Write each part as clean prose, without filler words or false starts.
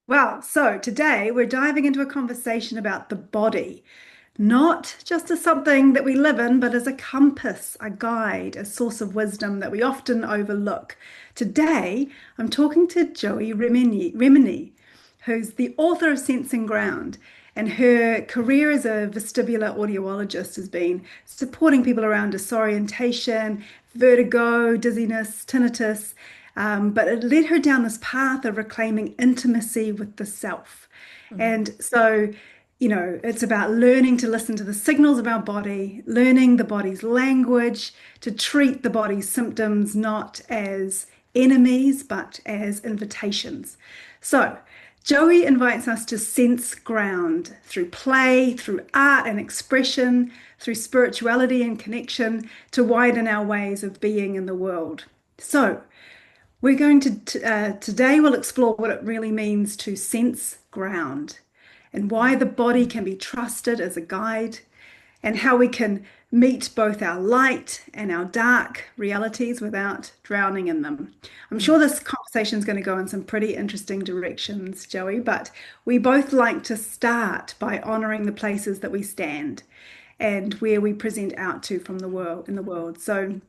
Well, so today we're diving into a conversation about the body, not just as something that we live in, but as a compass, a guide, a source of wisdom that we often overlook. Today, I'm talking to Joey Remenyi, who's the author of Sense and Ground. And her career as a vestibular audiologist has been supporting people around disorientation, vertigo, dizziness, tinnitus. But it led her down this path of reclaiming intimacy with the self. Mm. And so, it's about learning to listen to the signals of our body, learning the body's language, to treat the body's symptoms not as enemies, but as invitations. So, Joey invites us to sense ground through play, through art and expression, through spirituality and connection to widen our ways of being in the world. So, we're going today we'll explore what it really means to sense ground and why the body can be trusted as a guide and how we can meet both our light and our dark realities without drowning in them. I'm Mm. sure this conversation is going to go in some pretty interesting directions, Joey, but we both like to start by honoring the places that we stand and where we present out to from the world in the world. So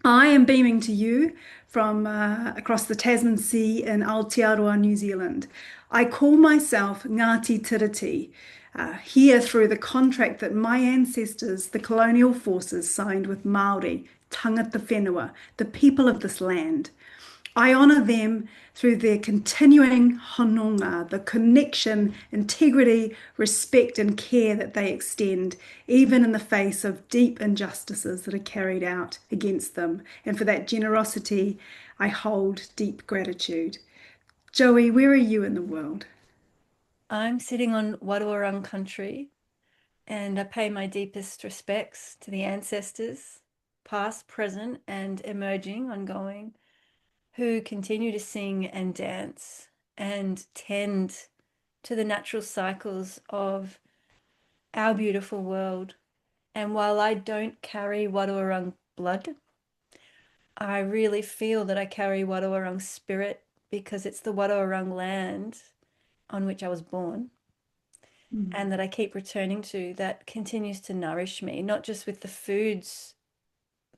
I am beaming to you from across the Tasman Sea in Aotearoa, New Zealand. I call myself Ngāti Tiriti, here through the contract that my ancestors, the colonial forces, signed with Māori, tangata whenua, the people of this land. I honour them through their continuing hononga, the connection, integrity, respect, and care that they extend, even in the face of deep injustices that are carried out against them. And for that generosity, I hold deep gratitude. Joey, where are you in the world? I'm sitting on Wadawurrung country and I pay my deepest respects to the ancestors, past, present, and emerging, ongoing, who continue to sing and dance and tend to the natural cycles of our beautiful world. And while I don't carry Wadawurrung blood, I really feel that I carry Wadawurrung spirit because it's the Wadawurrung land on which I was born Mm. and that I keep returning to that continues to nourish me, not just with the foods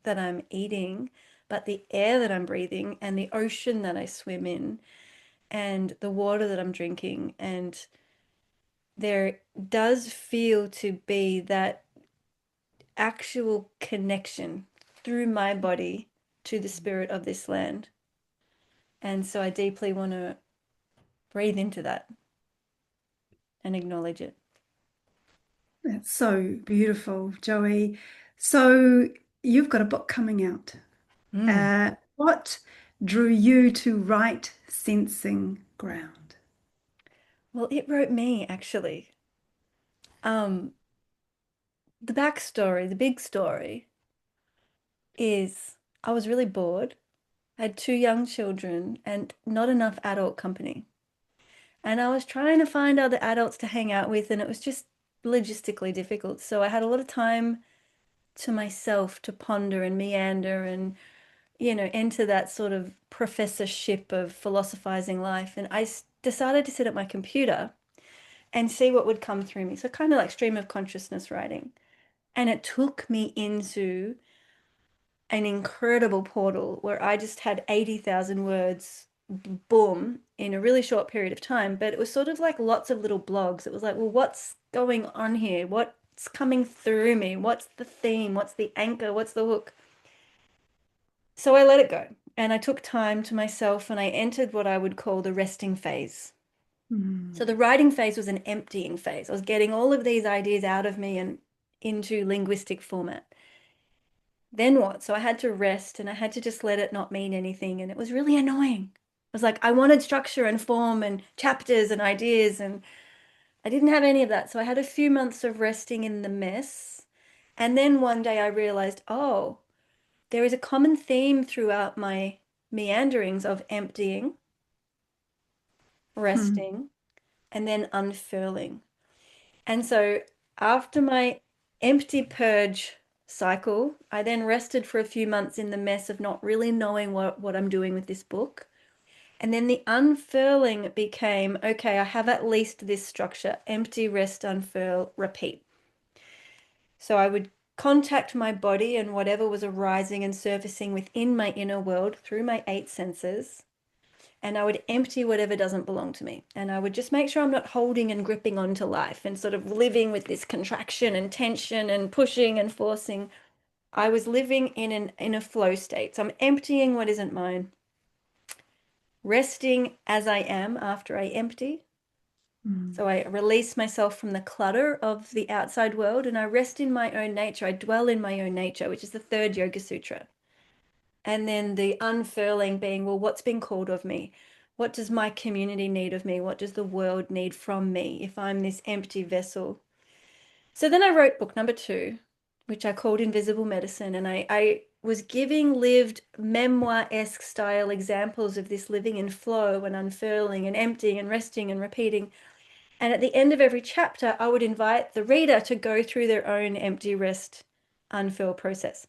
that I'm eating, but the air that I'm breathing and the ocean that I swim in and the water that I'm drinking. And there does feel to be that actual connection through my body to the spirit of this land. And so I deeply want to breathe into that and acknowledge it. That's so beautiful, Joey. So you've got a book coming out. Mm. What drew you to write Sensing Ground? Well, it wrote me actually. Um, the backstory, the big story is I was really bored. I had two young children and not enough adult company. And I was trying to find other adults to hang out with, and it was just logistically difficult. So I had a lot of time to myself to ponder and meander and, enter that sort of professorship of philosophizing life. And decided to sit at my computer and see what would come through me. So kind of like stream of consciousness writing. And it took me into an incredible portal where I just had 80,000 words, boom, in a really short period of time. But it was sort of like lots of little blogs. It was like, well, what's going on here? What's coming through me? What's the theme? What's the anchor? What's the hook? So I let it go. And I took time to myself and I entered what I would call the resting phase. So Mm. the writing phase was an emptying phase. I was getting all of these ideas out of me and into linguistic format. Then what? So I had to rest and I had to just let it not mean anything. And it was really annoying. It was like I wanted structure and form and chapters and ideas, and I didn't have any of that. So I had a few months of resting in the mess. And then one day I realized, oh, there is a common theme throughout my meanderings of emptying, Hmm. resting, and then unfurling. And so after my empty purge cycle, I then rested for a few months in the mess of not really knowing what I'm doing with this book. And then the unfurling became, okay, I have at least this structure: empty, rest, unfurl, repeat. So I would contact my body and whatever was arising and surfacing within my inner world through my eight senses. And I would empty whatever doesn't belong to me. And I would just make sure I'm not holding and gripping onto life and sort of living with this contraction and tension and pushing and forcing. I was living in a flow state. So I'm emptying what isn't mine, resting as I am after I empty. Mm. So I release myself from the clutter of the outside world and I rest in my own nature. I dwell in my own nature, which is the third Yoga Sutra. And then the unfurling being, well, what's been called of me? What does my community need of me? What does the world need from me if I'm this empty vessel? So then I wrote book number two, which I called Invisible Medicine. And I was giving lived memoir-esque style examples of this living in flow and unfurling and emptying and resting and repeating. And at the end of every chapter, I would invite the reader to go through their own empty, rest, unfurl process.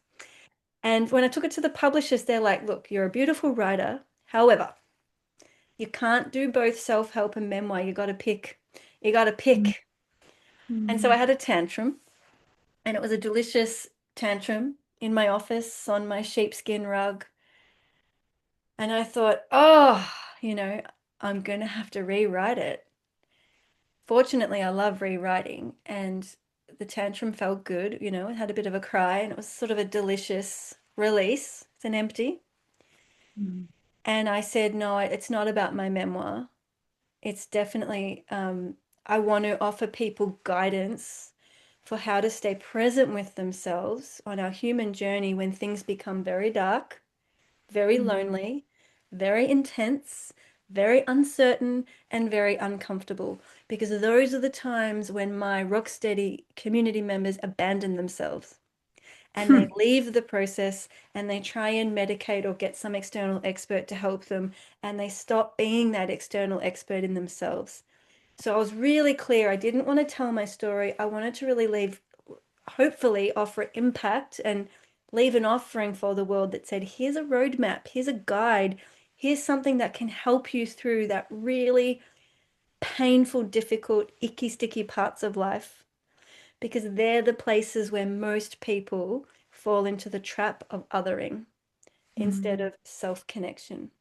And when I took it to the publishers, they're like, look, you're a beautiful writer. However, you can't do both self-help and memoir. You got to pick. You got to Mm. pick. And so I Mm. had a tantrum, and it was a delicious tantrum in my office on my sheepskin rug. And I thought, oh, I'm going to have to rewrite it. Fortunately, I love rewriting, and the tantrum felt good. It had a bit of a cry, and it was sort of a delicious release. It's an empty. Mm. And I said, no, it's not about my memoir. It's definitely, I want to offer people guidance for how to stay present with themselves on our human journey when things become very dark, very Mm. lonely, very intense, very uncertain, and very uncomfortable. Because those are the times when my rock steady community members abandon themselves and they leave the process and they try and medicate or get some external expert to help them and they stop being that external expert in themselves. So I was really clear. I didn't want to tell my story. I wanted to really leave, hopefully, offer impact and leave an offering for the world that said, here's a roadmap, here's a guide, here's something that can help you through that really painful, difficult, icky, sticky parts of life, because they're the places where most people fall into the trap of othering instead Mm. of self-connection.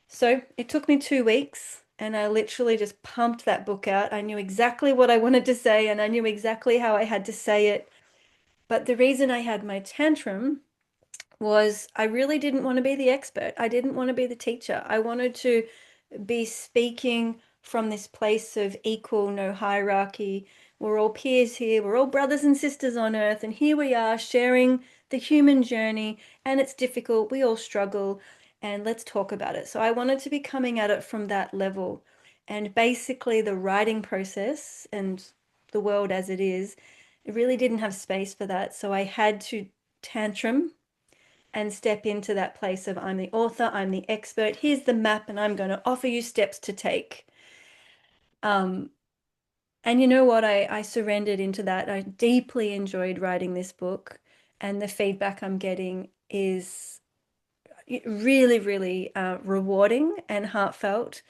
So it took me 2 weeks and I literally just pumped that book out. I knew exactly what I wanted to say and I knew exactly how I had to say it. But the reason I had my tantrum was I really didn't want to be the expert. I didn't want to be the teacher. I wanted to be speaking from this place of equal, no hierarchy. We're all peers here. We're all brothers and sisters on earth. And here we are sharing the human journey. And it's difficult. We all struggle. And let's talk about it. So I wanted to be coming at it from that level. And basically, the writing process and the world as it is, it really didn't have space for that. So I had to tantrum and step into that place of I'm the author, I'm the expert, here's the map, and I'm going to offer you steps to take. Um, and you know what? I surrendered into that. I deeply enjoyed writing this book, and the feedback I'm getting is really, really rewarding and heartfelt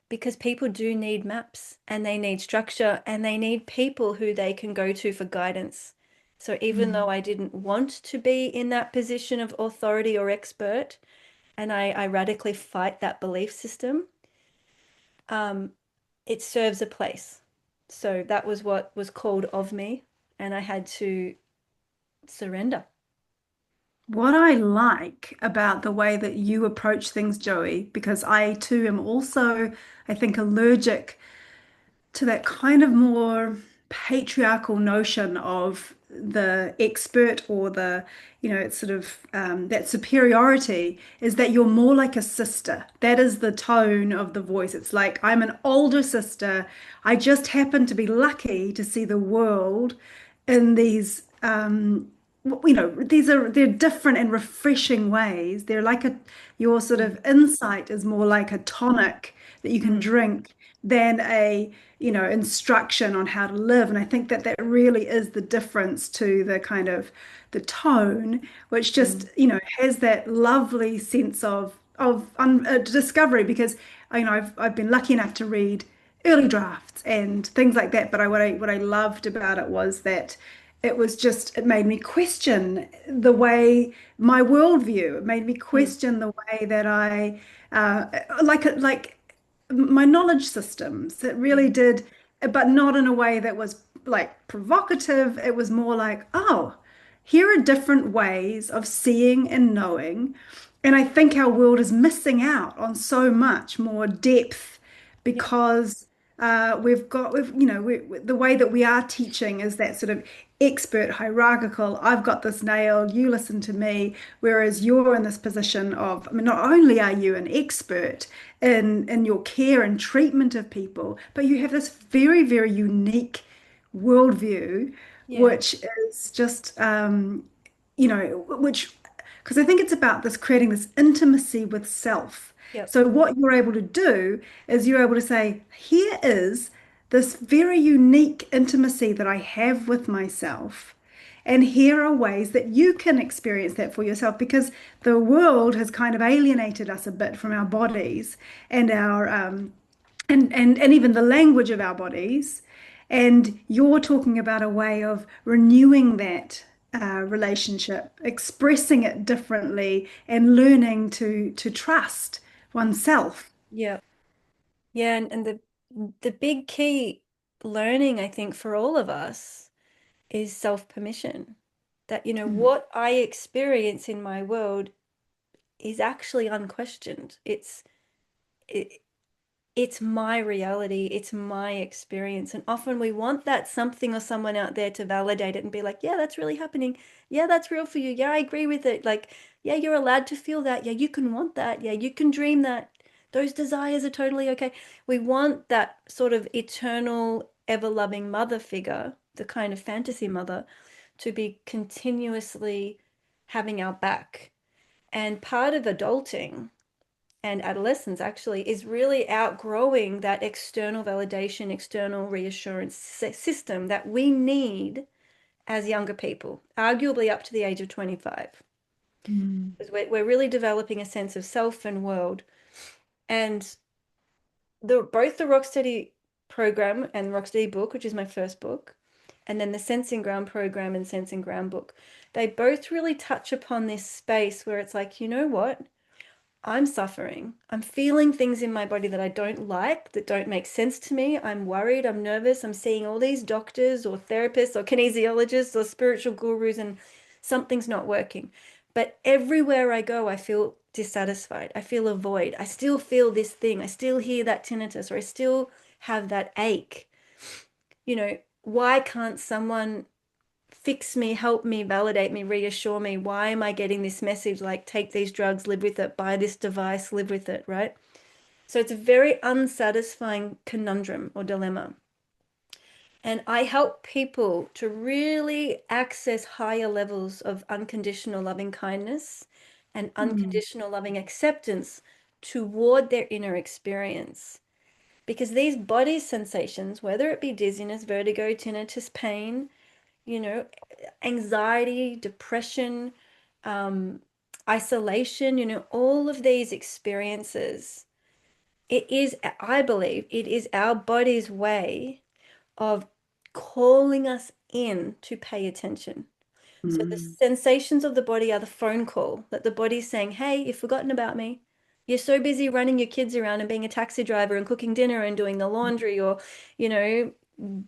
because people do need maps and they need structure and they need people who they can go to for guidance. So even Mm. though I didn't want to be in that position of authority or expert, and I radically fight that belief system, um, it serves a place. So that was what was called of me, and I had to surrender. What I like about the way that you approach things, Joey, because I too am also, I think, allergic to that kind of more patriarchal notion of the expert or the, it's sort of that superiority is that you're more like a sister. That is the tone of the voice. It's like, I'm an older sister. I just happen to be lucky to see the world in these they're different and refreshing ways. They're like your sort Mm, of insight is more like a tonic that you can mm, drink than a, instruction on how to live. And I think that that really is the difference to the kind of the tone, which just, mm, has that lovely sense of discovery because I've been lucky enough to read early drafts and things like that. But what I loved about it was that it made me question the way my worldview. It made me Mm. question the way that I like my knowledge systems. It really did, but not in a way that was like provocative. It was more like, oh, here are different ways of seeing and knowing. And I think our world is missing out on so much more depth Yeah. because the way that we are teaching is that sort of expert hierarchical. I've got this nailed, you listen to me. Whereas you're in this position of, I mean, not only are you an expert in your care and treatment of people, but you have this very, very unique worldview, Yeah. which is just, which, because I think it's about this creating this intimacy with self. Yep. So what you're able to do is you're able to say, here is this very unique intimacy that I have with myself. And here are ways that you can experience that for yourself because the world has kind of alienated us a bit from our bodies and our and even the language of our bodies. And you're talking about a way of renewing that relationship, expressing it differently, and learning to trust oneself. Yeah. Yeah. And the big key learning, I think, for all of us is self-permission. That, Mm, what I experience in my world is actually unquestioned. It, it's my reality, it's my experience. And often we want that something or someone out there to validate it and be like, yeah, that's really happening. Yeah, that's real for you. Yeah, I agree with it. Like, yeah, you're allowed to feel that. Yeah, you can want that. Yeah, you can dream that. Those desires are totally okay. We want that sort of eternal, ever-loving mother figure, the kind of fantasy mother, to be continuously having our back. And part of adulting and adolescence actually is really outgrowing that external validation, external reassurance system that we need as younger people, arguably up to the age of 25. mm, Because we're really developing a sense of self and world. And both the Rocksteady program and Rocksteady book, which is my first book, and then the Sensing Ground program and Sensing Ground book, they both really touch upon this space where it's like, you know what? I'm suffering. I'm feeling things in my body that I don't like, that don't make sense to me. I'm worried. I'm nervous. I'm seeing all these doctors or therapists or kinesiologists or spiritual gurus, and something's not working. But everywhere I go, I feel dissatisfied. I feel a void. I still feel this thing. I still hear that tinnitus, or I still have that ache. Why can't someone fix me, help me, validate me, reassure me? Why am I getting this message like take these drugs, live with it, buy this device, live with it, right? So it's a very unsatisfying conundrum or dilemma. And I help people to really access higher levels of unconditional loving kindness and mm, unconditional loving acceptance toward their inner experience. Because these body sensations, whether it be dizziness, vertigo, tinnitus, pain, you know, anxiety, depression, um, isolation, all of these experiences, I believe, it is our body's way of calling us in to pay attention. So the mm, sensations of the body are the phone call that the body's saying, hey, you've forgotten about me. You're so busy running your kids around and being a taxi driver and cooking dinner and doing the laundry or, you know,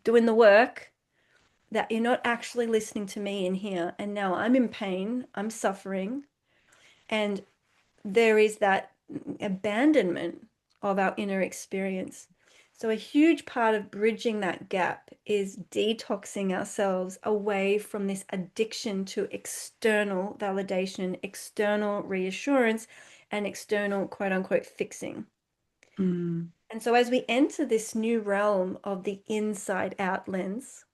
doing the work that you're not actually listening to me in here. And now I'm in pain, I'm suffering, and there is that abandonment of our inner experience. So, a huge part of bridging that gap is detoxing ourselves away from this addiction to external validation, external reassurance, and external quote unquote fixing. mm, And so, as we enter this new realm of the inside out lens,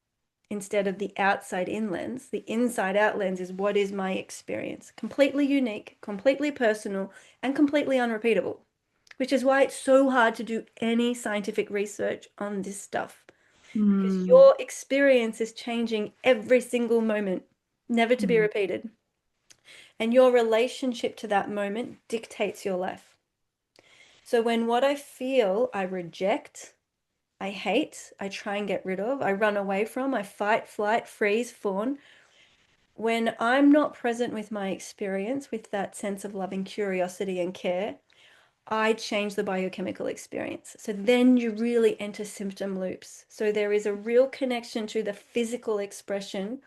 instead of the outside in lens. The inside out lens is what is my experience. Completely unique, completely personal, and completely unrepeatable, which is why it's so hard to do any scientific research on this stuff because mm, your experience is changing every single moment, never to be mm, repeated. And your relationship to that moment dictates your life. So when what I feel, I reject, I hate, I try and get rid of, I run away from, I fight, flight, freeze, fawn. When I'm not present with my experience, with that sense of loving curiosity and care, I change the biochemical experience. So then you really enter symptom loops. So there is a real connection to the physical expression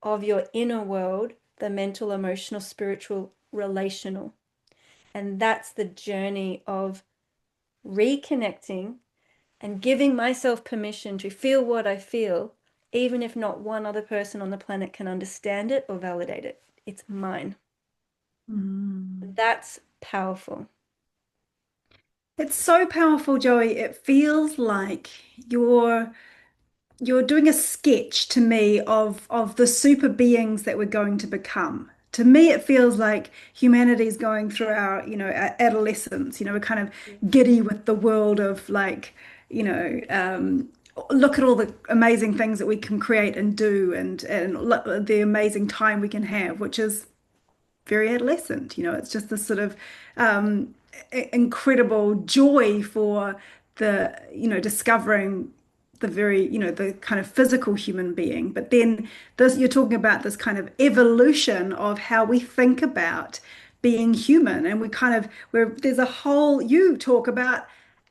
of your inner world, the mental, emotional, spiritual, relational. And that's the journey of reconnecting and giving myself permission to feel what I feel, even if not one other person on the planet can understand it or validate it. It's mine. Mm. That's powerful. It's so powerful, Joey. It feels like you're you're doing a sketch to me of the super beings that we're going to become. To me, it feels like humanity is going through our, our adolescence. We're kind of giddy with the world of like, look at all the amazing things that we can create and do, and look at the amazing time we can have, which is very adolescent. It's just this sort of incredible joy for discovering the very, the kind of physical human being. But then this, you're talking about this kind of evolution of how we think about being human. And we kind of, where there's a whole, you talk about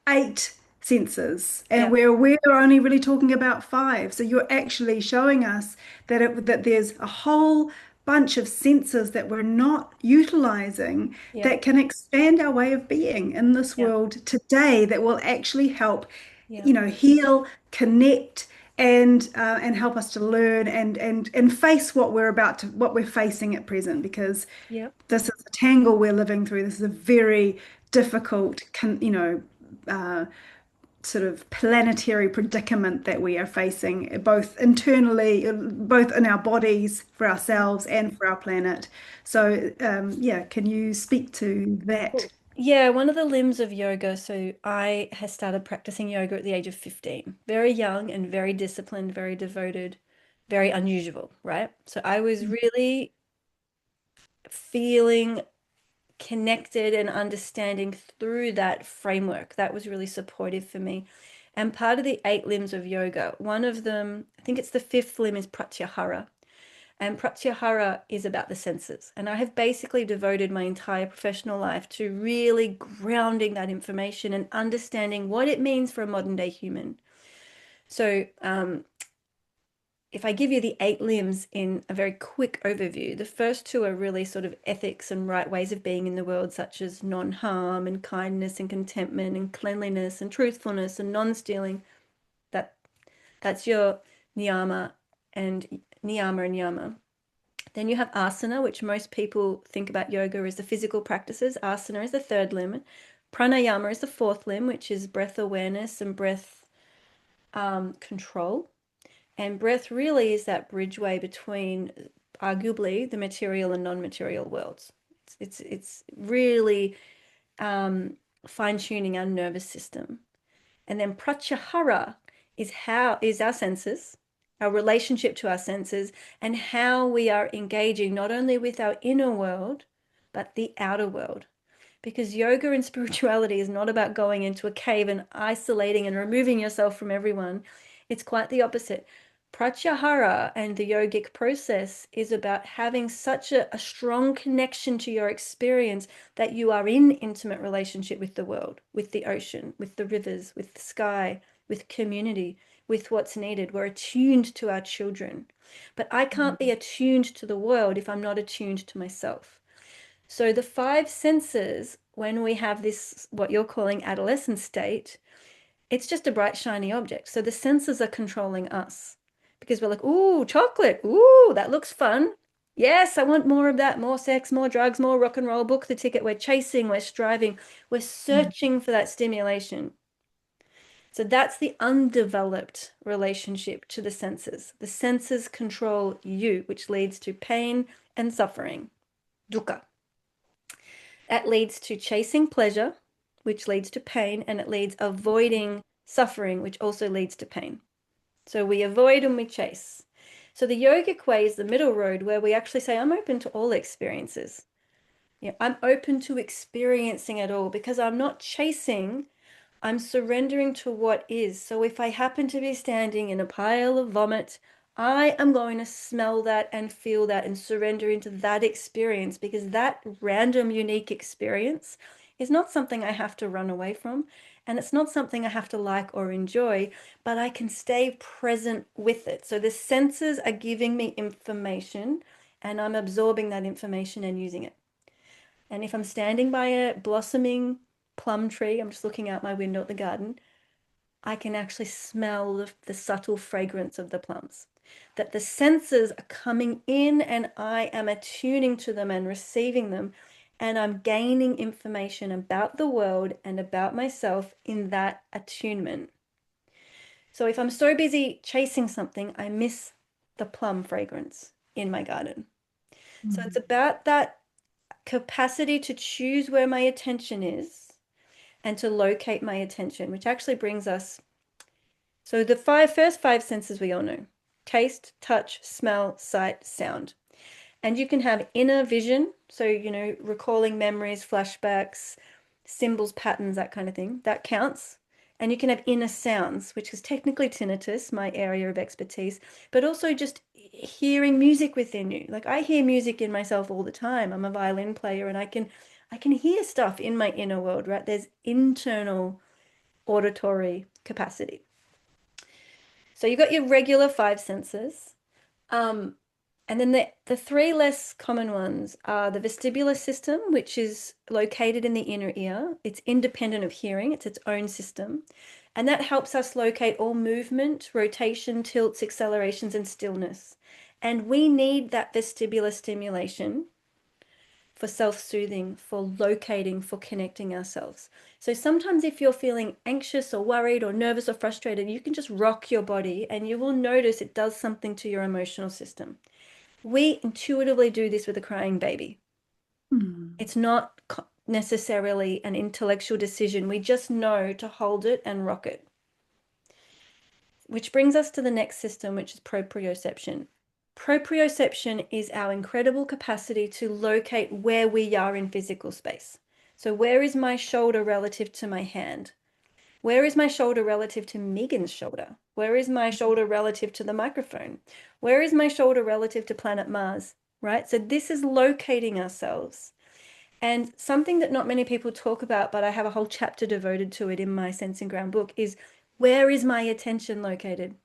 eight senses, and Yeah, we're only really talking about five. So you're actually showing us that there's a whole bunch of senses that we're not utilizing yeah, that can expand our way of being in this yeah, world today that will actually help, yeah, heal, connect, and help us to learn and face what we're facing at present, because yeah. this is a tangle we're living through. This is a very difficult, uh, sort of planetary predicament that we are facing, both internally, both in our bodies for ourselves and for our planet. So, yeah, can you speak to that? Cool. Yeah, one of the limbs of yoga. So I had started practicing yoga at the age of 15, very young and very disciplined, very devoted, very unusual, right? So I was really feeling connected and understanding through that framework. That was really supportive for me. And part of the eight limbs of yoga, one of them, I think it's the fifth limb, is pratyahara. And pratyahara is about the senses. And I have basically devoted my entire professional life to really grounding that information and understanding what it means for a modern day human. So, if I give you the eight limbs in a very quick overview, the first two are really sort of ethics and right ways of being in the world, such as non-harm and kindness and contentment and cleanliness and truthfulness and non-stealing. That that's your niyama and yama. Then you have asana, which most people think about yoga as the physical practices. Asana is the third limb. Pranayama is the fourth limb, which is breath awareness and breath control. And breath really is that bridgeway between arguably the material and non-material worlds. It's really fine-tuning our nervous system. And then pratyahara is our senses, our relationship to our senses, and how we are engaging not only with our inner world, but the outer world. Because yoga and spirituality is not about going into a cave and isolating and removing yourself from everyone. It's quite the opposite. Pratyahara and the yogic process is about having such a strong connection to your experience that you are in intimate relationship with the world, with the ocean, with the rivers, with the sky, with community, with what's needed. We're attuned to our children. But I can't be attuned to the world if I'm not attuned to myself. So the five senses, when we have this, what you're calling adolescent state, it's just a bright, shiny object. So the senses are controlling us because we're like, ooh, chocolate. Ooh, that looks fun. Yes, I want more of that, more sex, more drugs, more rock and roll. Book the ticket. We're chasing, we're striving, we're searching for that stimulation. So that's the undeveloped relationship to the senses. The senses control you, which leads to pain and suffering, dukkha. That leads to chasing pleasure, which leads to pain, and it leads avoiding suffering, which also leads to pain. So we avoid and we chase. So the yogic way is the middle road where we actually say, I'm open to all experiences. Yeah, I'm open to experiencing it all because I'm not chasing, I'm surrendering to what is. So if I happen to be standing in a pile of vomit, I am going to smell that and feel that and surrender into that experience because that random, unique experience is not something I have to run away from. And it's not something I have to like or enjoy, but I can stay present with it. So the senses are giving me information and I'm absorbing that information and using it. And if I'm standing by a blossoming plum tree, I'm just looking out my window at the garden, I can actually smell the subtle fragrance of the plums. That the senses are coming in and I am attuning to them and receiving them. And I'm gaining information about the world and about myself in that attunement. So if I'm so busy chasing something, I miss the plum fragrance in my garden. So it's Mm. about that capacity to choose where my attention is and to locate my attention, which actually brings us. So the first five senses we all know: taste, touch, smell, sight, sound. And you can have inner vision, so recalling memories, flashbacks, symbols, patterns, that kind of thing. That counts. And you can have inner sounds, which is technically tinnitus, my area of expertise, but also just hearing music within you. Like I hear music in myself all the time. I'm a violin player and I can hear stuff in my inner world, right? There's internal auditory capacity. So you've got your regular five senses. Um, and then the three less common ones are the vestibular system, which is located in the inner ear. It's independent of hearing, it's its own system. And that helps us locate all movement, rotation, tilts, accelerations, and stillness. And we need that vestibular stimulation for self-soothing, for locating, for connecting ourselves. So sometimes if you're feeling anxious or worried or nervous or frustrated, you can just rock your body and you will notice it does something to your emotional system. We intuitively do this with a crying baby. Mm. It's not necessarily an intellectual decision. We just know to hold it and rock it. Which brings us to the next system, which is proprioception. Proprioception is our incredible capacity to locate where we are in physical space. So where is my shoulder relative to my hand? Where is my shoulder relative to Megan's shoulder? Where is my shoulder relative to the microphone? Where is my shoulder relative to planet Mars? Right? So this is locating ourselves. And something that not many people talk about, but I have a whole chapter devoted to it in my Sensing Ground book, is where is my attention located?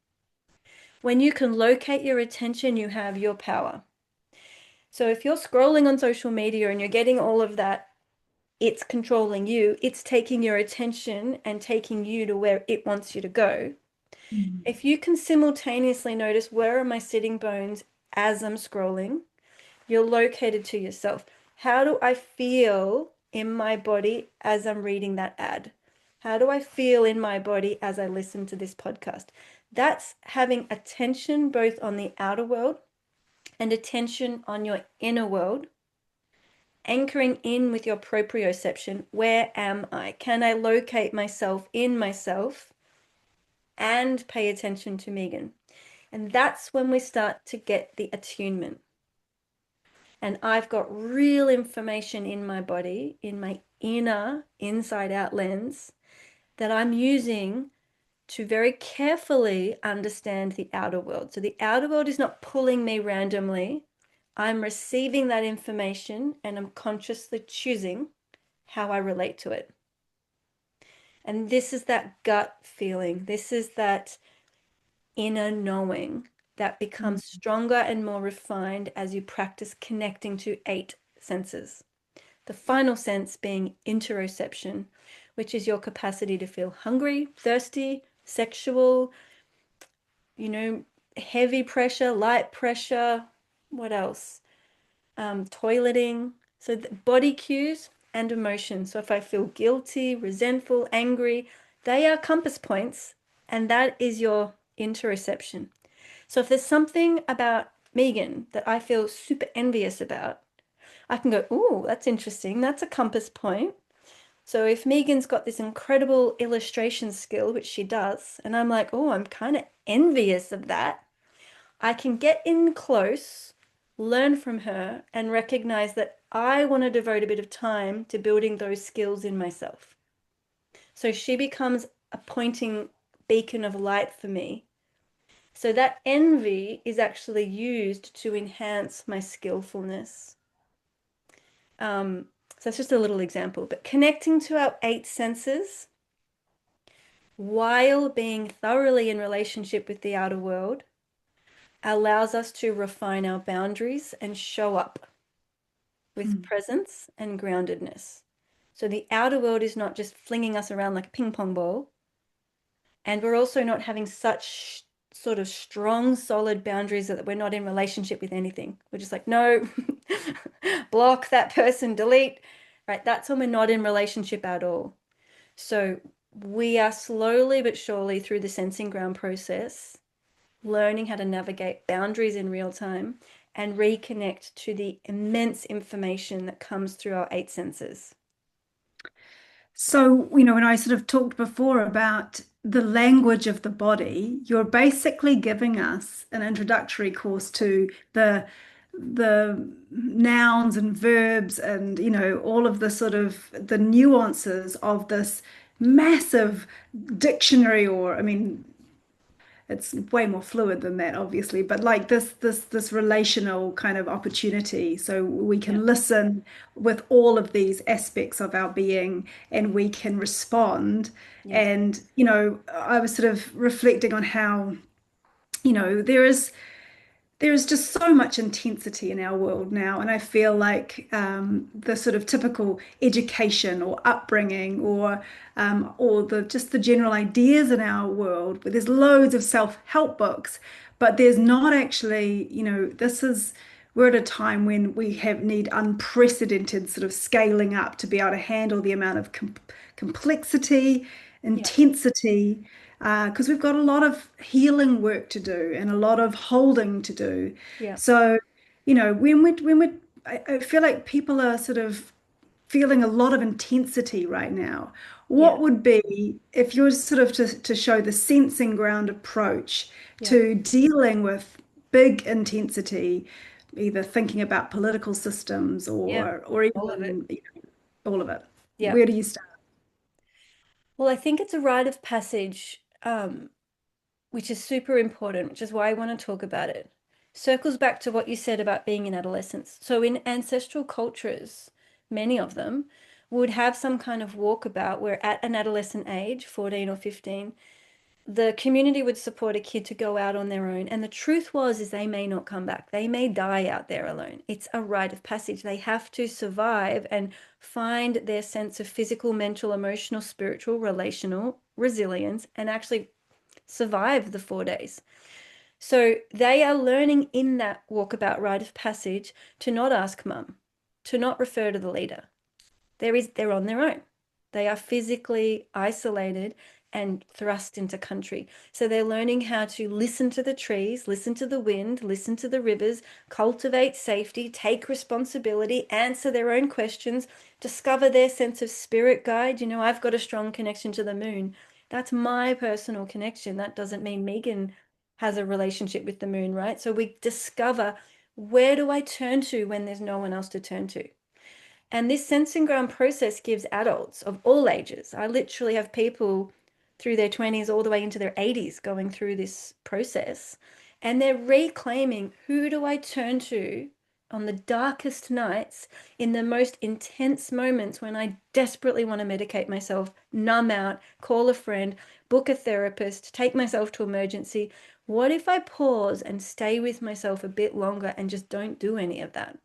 When you can locate your attention, you have your power. So if you're scrolling on social media and you're getting all of that, it's controlling you, it's taking your attention and taking you to where it wants you to go. Mm. If you can simultaneously notice where are my sitting bones as I'm scrolling, you're located to yourself. How do I feel in my body as I'm reading that ad? How do I feel in my body as I listen to this podcast? That's having attention both on the outer world and attention on your inner world, anchoring in with your proprioception. Where am I? Can I locate myself in myself and pay attention to Megan? And that's when we start to get the attunement. And I've got real information in my body, in my inner inside out lens that I'm using to very carefully understand the outer world. So the outer world is not pulling me randomly. I'm receiving that information and I'm consciously choosing how I relate to it. And this is that gut feeling. This is that inner knowing that Mm. becomes stronger and more refined as you practice connecting to eight senses. The final sense being interoception, which is your capacity to feel hungry, thirsty, sexual, you know, heavy pressure, light pressure, what else? Toileting. So the body cues and emotions. So if I feel guilty, resentful, angry, they are compass points, and that is your interoception. So if there's something about Megan that I feel super envious about, I can go, "Ooh, that's interesting. That's a compass point." So if Megan's got this incredible illustration skill, which she does, and I'm like, "Oh, I'm kind of envious of that," I can get in close learn from her, and recognize that I want to devote a bit of time to building those skills in myself. So she becomes a pointing beacon of light for me. So that envy is actually used to enhance my skillfulness. So that's just a little example, but connecting to our eight senses while being thoroughly in relationship with the outer world allows us to refine our boundaries and show up with Mm. presence and groundedness. So the outer world is not just flinging us around like a ping pong ball. And we're also not having such sort of strong, solid boundaries that we're not in relationship with anything. We're just like, no, block that person, delete, right? That's when we're not in relationship at all. So we are slowly but surely through the sensing ground process, learning how to navigate boundaries in real time and reconnect to the immense information that comes through our eight senses. So, when I sort of talked before about the language of the body, you're basically giving us an introductory course to the nouns and verbs and, all of the sort of the nuances of this massive dictionary, or I mean, it's way more fluid than that, obviously, but like this relational kind of opportunity. So we Yeah, can listen with all of these aspects of our being and we can respond. yeah, And, I was sort of reflecting on how, there is just so much intensity in our world now, and I feel like the sort of typical education or upbringing, or the just the general ideas in our world, where there's loads of self-help books, but there's not actually, we're at a time when we have need unprecedented sort of scaling up to be able to handle the amount of complexity, yeah, intensity, because we've got a lot of healing work to do and a lot of holding to do. yeah, So, I feel like people are sort of feeling a lot of intensity right now. yeah, What would be, if you're sort of to show the sensing ground approach yeah, to dealing with big intensity, either thinking about political systems yeah. or All of it. even all of it? Yeah. Where do you start? Well, I think it's a rite of passage, which is super important, which is why I want to talk about it. Circles back to what you said about being in adolescence. So, in ancestral cultures, many of them would have some kind of walkabout where at an adolescent age, 14 or 15, the community would support a kid to go out on their own. And the truth was, is they may not come back. They may die out there alone. It's a rite of passage. They have to survive and find their sense of physical, mental, emotional, spiritual, relational resilience and actually survive the 4 days. So they are learning in that walkabout rite of passage to not ask mum, to not refer to the leader. They're on their own. They are physically isolated and thrust into country. So they're learning how to listen to the trees, listen to the wind, listen to the rivers, cultivate safety, take responsibility, answer their own questions, discover their sense of spirit guide. I've got a strong connection to the moon. That's my personal connection. That doesn't mean Megan has a relationship with the moon, right? So we discover, where do I turn to when there's no one else to turn to? And this sensing ground process gives adults of all ages. I literally have people through their 20s all the way into their 80s going through this process. And they're reclaiming, who do I turn to on the darkest nights, in the most intense moments when I desperately want to medicate myself, numb out, call a friend, book a therapist, take myself to emergency. What if I pause and stay with myself a bit longer and just don't do any of that?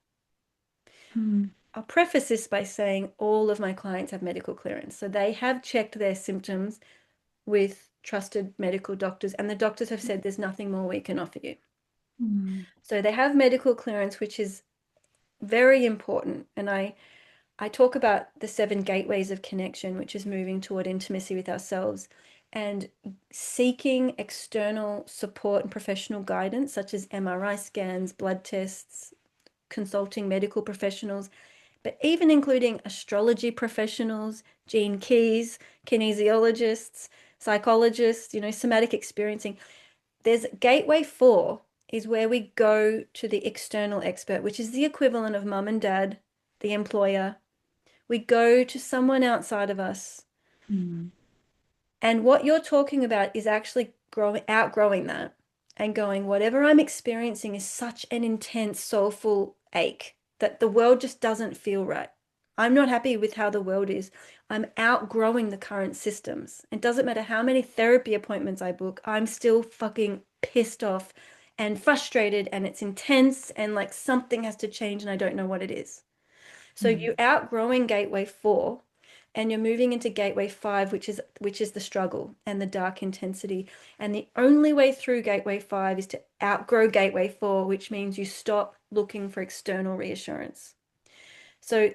Hmm. I'll preface this by saying all of my clients have medical clearance. So they have checked their symptoms with trusted medical doctors, and the doctors have said there's nothing more we can offer you. Hmm. So they have medical clearance, which is very important. And I talk about the 7 gateways of connection, which is moving toward intimacy with ourselves and seeking external support and professional guidance, such as MRI scans, blood tests, consulting medical professionals, but even including astrology professionals, gene keys, kinesiologists, psychologists, somatic experiencing. There's gateway 4 is where we go to the external expert, which is the equivalent of mum and dad, the employer. We go to someone outside of us. Mm. And what you're talking about is actually outgrowing that and going, whatever I'm experiencing is such an intense, soulful ache that the world just doesn't feel right. I'm not happy with how the world is. I'm outgrowing the current systems. It doesn't matter how many therapy appointments I book, I'm still fucking pissed off and frustrated, and it's intense, and like something has to change and I don't know what it is. So Mm. you're outgrowing gateway 4 and you're moving into gateway 5, which is the struggle and the dark intensity. And the only way through gateway 5 is to outgrow gateway 4, which means you stop looking for external reassurance. So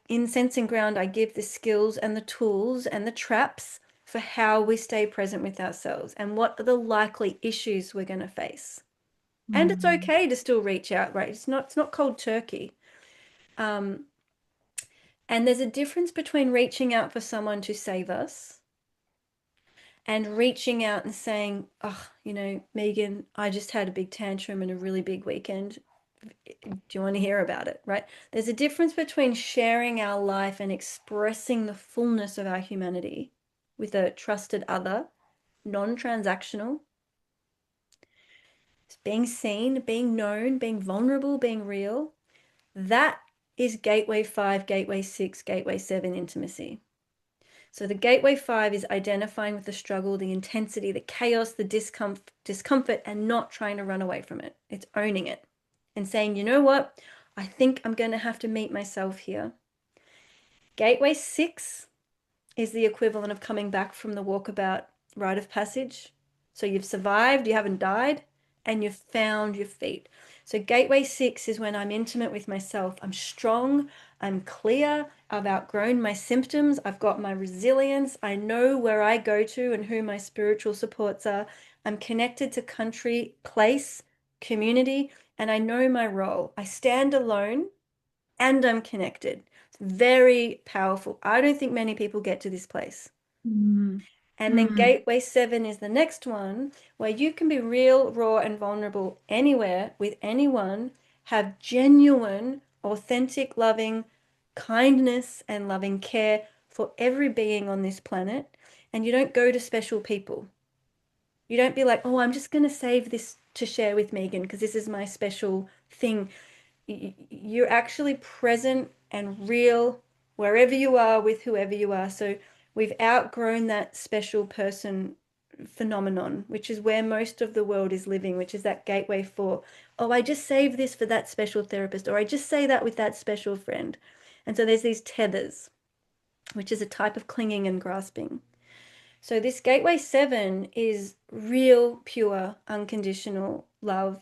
in Sensing Ground, I give the skills and the tools and the traps for how we stay present with ourselves and what are the likely issues we're going to face. And it's Mm. okay to still reach out, right? It's not cold turkey. Um, And there's a difference between reaching out for someone to save us and reaching out and saying, oh, Megan, I just had a big tantrum and a really big weekend. Do you want to hear about it? Right? There's a difference between sharing our life and expressing the fullness of our humanity with a trusted other, non-transactional, being seen, being known, being vulnerable, being real. That is gateway 5, gateway 6, gateway 7 intimacy. So the gateway 5 is identifying with the struggle, the intensity, the chaos, the discomfort, and not trying to run away from it. It's owning it and saying, you know what? I think I'm going to have to meet myself here. Gateway 6 is the equivalent of coming back from the walkabout rite of passage. So you've survived, you haven't died, and you've found your feet. So gateway 6 is when I'm intimate with myself. I'm strong, I'm clear, I've outgrown my symptoms, I've got my resilience, I know where I go to and who my spiritual supports are. I'm connected to country, place, community, and I know my role. I stand alone and I'm connected. It's very powerful. I don't think many people get to this place. Mm. And then Mm. gateway 7 is the next one where you can be real, raw, and vulnerable anywhere with anyone, have genuine, authentic, loving kindness and loving care for every being on this planet. And you don't go to special people. You don't be like, oh, I'm just going to save this to share with Megan because this is my special thing. You're actually present and real wherever you are with whoever you are. So we've outgrown that special person phenomenon, which is where most of the world is living, which is that gateway for, oh, I just save this for that special therapist, or I just say that with that special friend. And so there's these tethers, which is a type of clinging and grasping. So this gateway 7 is real, pure, unconditional love.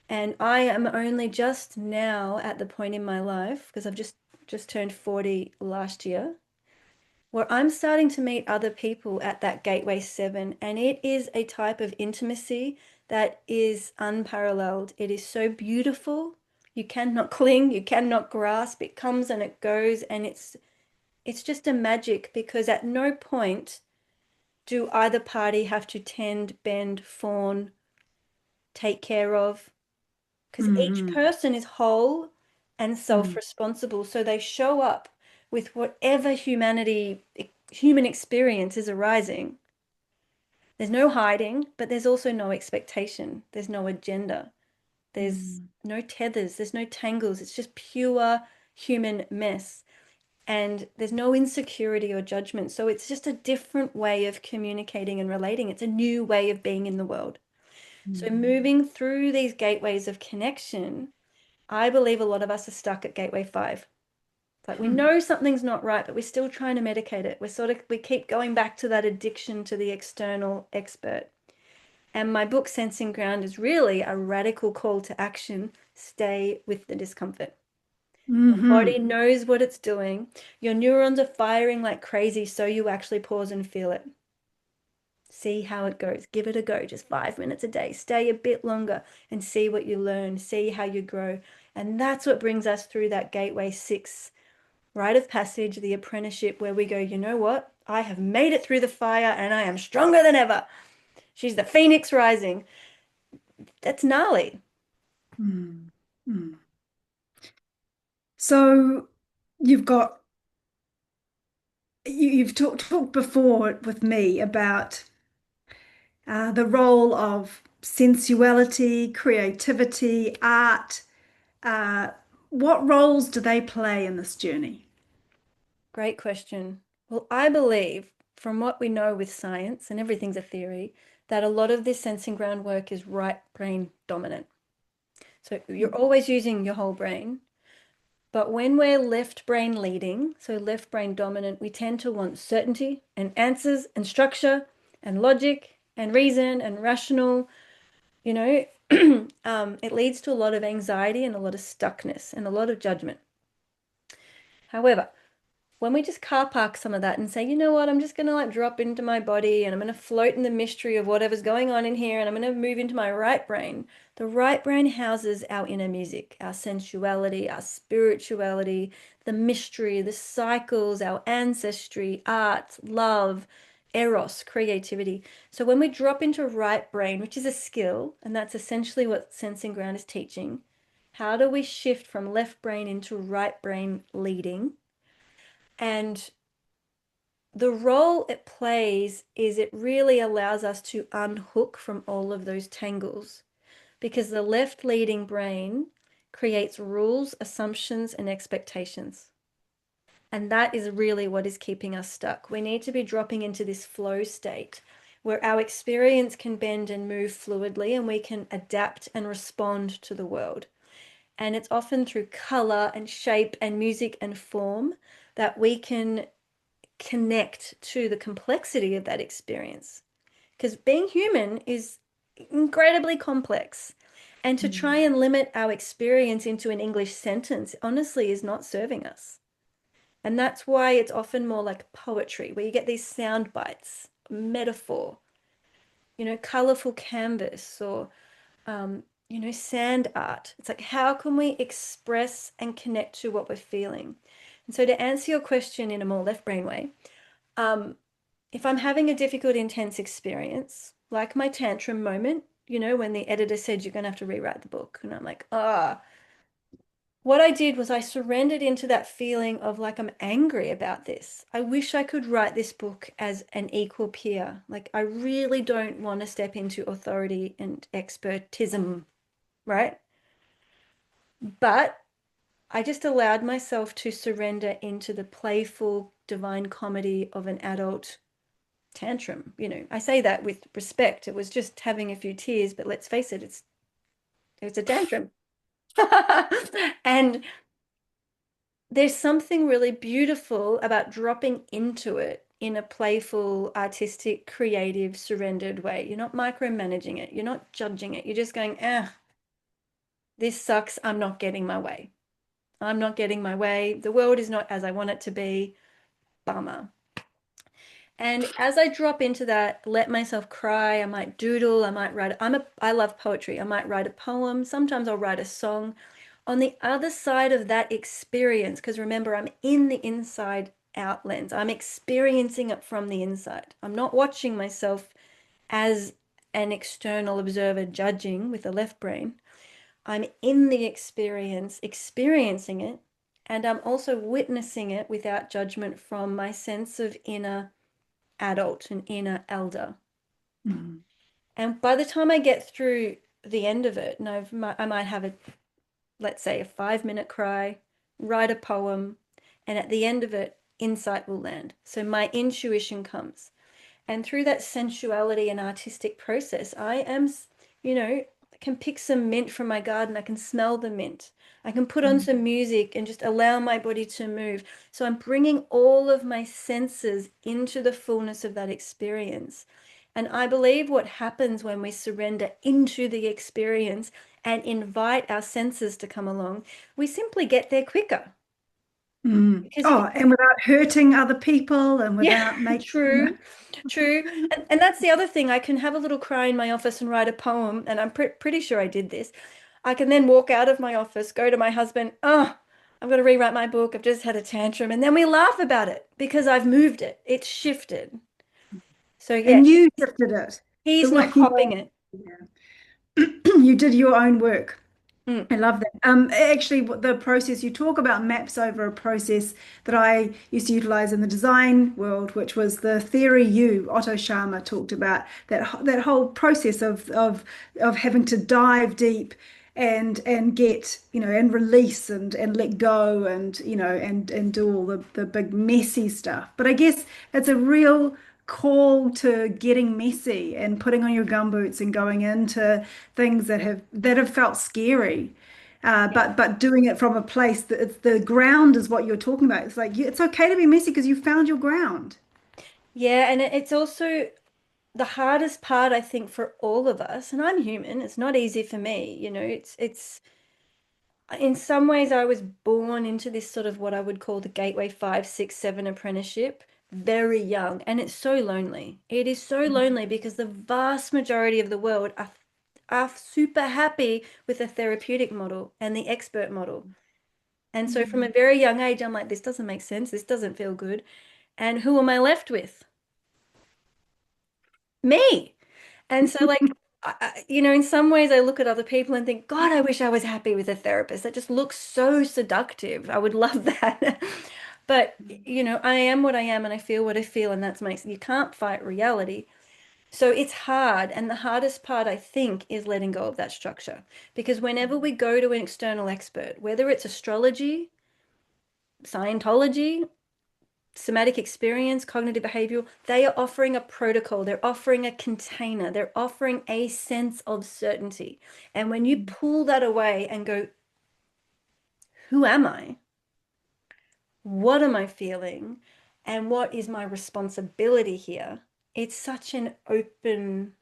And I am only just now at the point in my life, because I've just turned 40 last year, where I'm starting to meet other people at that gateway 7, and it is a type of intimacy that is unparalleled. It is so beautiful. You cannot cling, you cannot grasp. It comes and it goes, and it's just a magic because at no point do either party have to tend, bend, fawn, take care of, because each Mm. person is whole and Mm. self-responsible. So they show up with whatever human experience is arising. There's no hiding, but there's also no expectation. There's no agenda. There's Mm. no tethers. There's no tangles. It's just pure human mess. And there's no insecurity or judgment. So it's just a different way of communicating and relating. It's a new way of being in the world. So Mm. moving through these gateways of connection, I believe a lot of us are stuck at gateway 5. It's like we Mm. know something's not right, but we're still trying to medicate it. We keep going back to that addiction to the external expert. And my book, Sensing Ground, is really a radical call to action. Stay with the discomfort. Your body Mhm. knows what it's doing. Your neurons are firing like crazy, so you actually pause and feel it. See how it goes. Give it a go. Just 5 minutes a day. Stay a bit longer and see what you learn. See how you grow. And that's what brings us through that gateway 6 rite of passage, the apprenticeship, where we go, you know what? I have made it through the fire and I am stronger than ever. She's the phoenix rising. That's gnarly. Mm. Mm. So you've got you've talked before with me about the role of sensuality, creativity, art. Uh, what roles do they play in this journey? Great question. Well, I believe from what we know with science, and everything's a theory, that a lot of this sensing groundwork is right brain dominant. So you're always using your whole brain. But when we're left brain leading, so left brain dominant, we tend to want certainty and answers and structure and logic and reason and rational, you know, it leads to a lot of anxiety and a lot of stuckness and a lot of judgment. However, when we just car park some of that and say, you know what, I'm just going to like drop into my body and I'm going to float in the mystery of whatever's going on in here and I'm going to move into my right brain. The right brain houses our inner music, our sensuality, our spirituality, the mystery, the cycles, our ancestry, art, love, eros, creativity. So when we drop into right brain, which is a skill, and that's essentially what Sensing Ground is teaching, how do we shift from left brain into right brain leading? And the role it plays is it really allows us to unhook from all of those tangles because the left leading brain creates rules, assumptions, and expectations. And that is really what is keeping us stuck. We need to be dropping into this flow state where our experience can bend and move fluidly and we can adapt and respond to the world. And it's often through color and shape and music and form that we can connect to the complexity of that experience. Because being human is incredibly complex. And to try Mm. and limit our experience into an English sentence, honestly, is not serving us. And that's why it's often more like poetry, where you get these sound bites, metaphor, colorful canvas or, sand art. It's like, how can we express and connect to what we're feeling? And so, to answer your question in a more left brain way, um, if I'm having a difficult, intense experience, like my tantrum moment, when the editor said you're going to have to rewrite the book, and I'm like, what I did was I surrendered into that feeling of like, I'm angry about this. I wish I could write this book as an equal peer. Like, I really don't want to step into authority and expertism, right? But I just allowed myself to surrender into the playful divine comedy of an adult tantrum. I say that with respect. It was just having a few tears, but let's face it, it's a tantrum. And there's something really beautiful about dropping into it in a playful, artistic, creative, surrendered way. You're not micromanaging it. You're not judging it. You're just going, this sucks. I'm not getting my way. I'm not getting my way. The world is not as I want it to be. Bummer. And as I drop into that, let myself cry. I might doodle. I might write. I love poetry. I might write a poem. Sometimes I'll write a song. On the other side of that experience, because remember, I'm in the inside out lens. I'm experiencing it from the inside. I'm not watching myself as an external observer judging with the left brain. I'm in the experience, experiencing it, and I'm also witnessing it without judgment from my sense of inner adult, an inner elder. Mm. And by the time I get through the end of it, and I might have let's say, a 5 minute cry, write a poem, and at the end of it, insight will land. So my intuition comes. And through that sensuality and artistic process, I am, can pick some mint from my garden. I can smell the mint. I can put on Mm. some music and just allow my body to move. So I'm bringing all of my senses into the fullness of that experience. And I believe what happens when we surrender into the experience and invite our senses to come along, we simply get there quicker. Mm. Because Oh, and without hurting other people and yeah, without making, true, true. And that's the other thing. I can have a little cry in my office and write a poem, and I'm pretty sure I did this. I can then walk out of my office, go to my husband, I've got to rewrite my book. I've just had a tantrum. And then we laugh about it because I've moved it. It's shifted. So yeah, and you shifted it the he's way not you copping it. want. You did your own work. Mm, I love that. Actually, the process you talk about maps over a process that I used to utilize in the design world, which was the theory U. Otto Scharmer talked about that whole process of having to dive deep and get, and release and let go and, and do all the big messy stuff. But I guess it's a real call to getting messy and putting on your gumboots and going into things that have felt scary. yeah. But doing it from a place that it's the ground is what you're talking about. It's like it's okay to be messy because you found your ground. Yeah, and it's also the hardest part, I think, for all of us, and I'm human, it's not easy for me, it's in some ways I was born into this sort of what I would call the gateway 5, 6, 7 apprenticeship very young, and it's so lonely. It is so lonely because the vast majority of the world are super happy with the therapeutic model and the expert model. And so from a Mm. very young age, I'm like, this doesn't make sense. This doesn't feel good. And who am I left with? Me. And so, like, in some ways, I look at other people and think, God, I wish I was happy with a therapist. That just looks so seductive. I would love that. But, I am what I am and I feel what I feel, and that's makes you can't fight reality. So it's hard. And the hardest part, I think, is letting go of that structure. Because whenever we go to an external expert, whether it's astrology, Scientology, somatic experience, cognitive behavioral, they are offering a protocol, they're offering a container, they're offering a sense of certainty. And when you pull that away and go, who am I? What am I feeling? And what is my responsibility here? It's such an open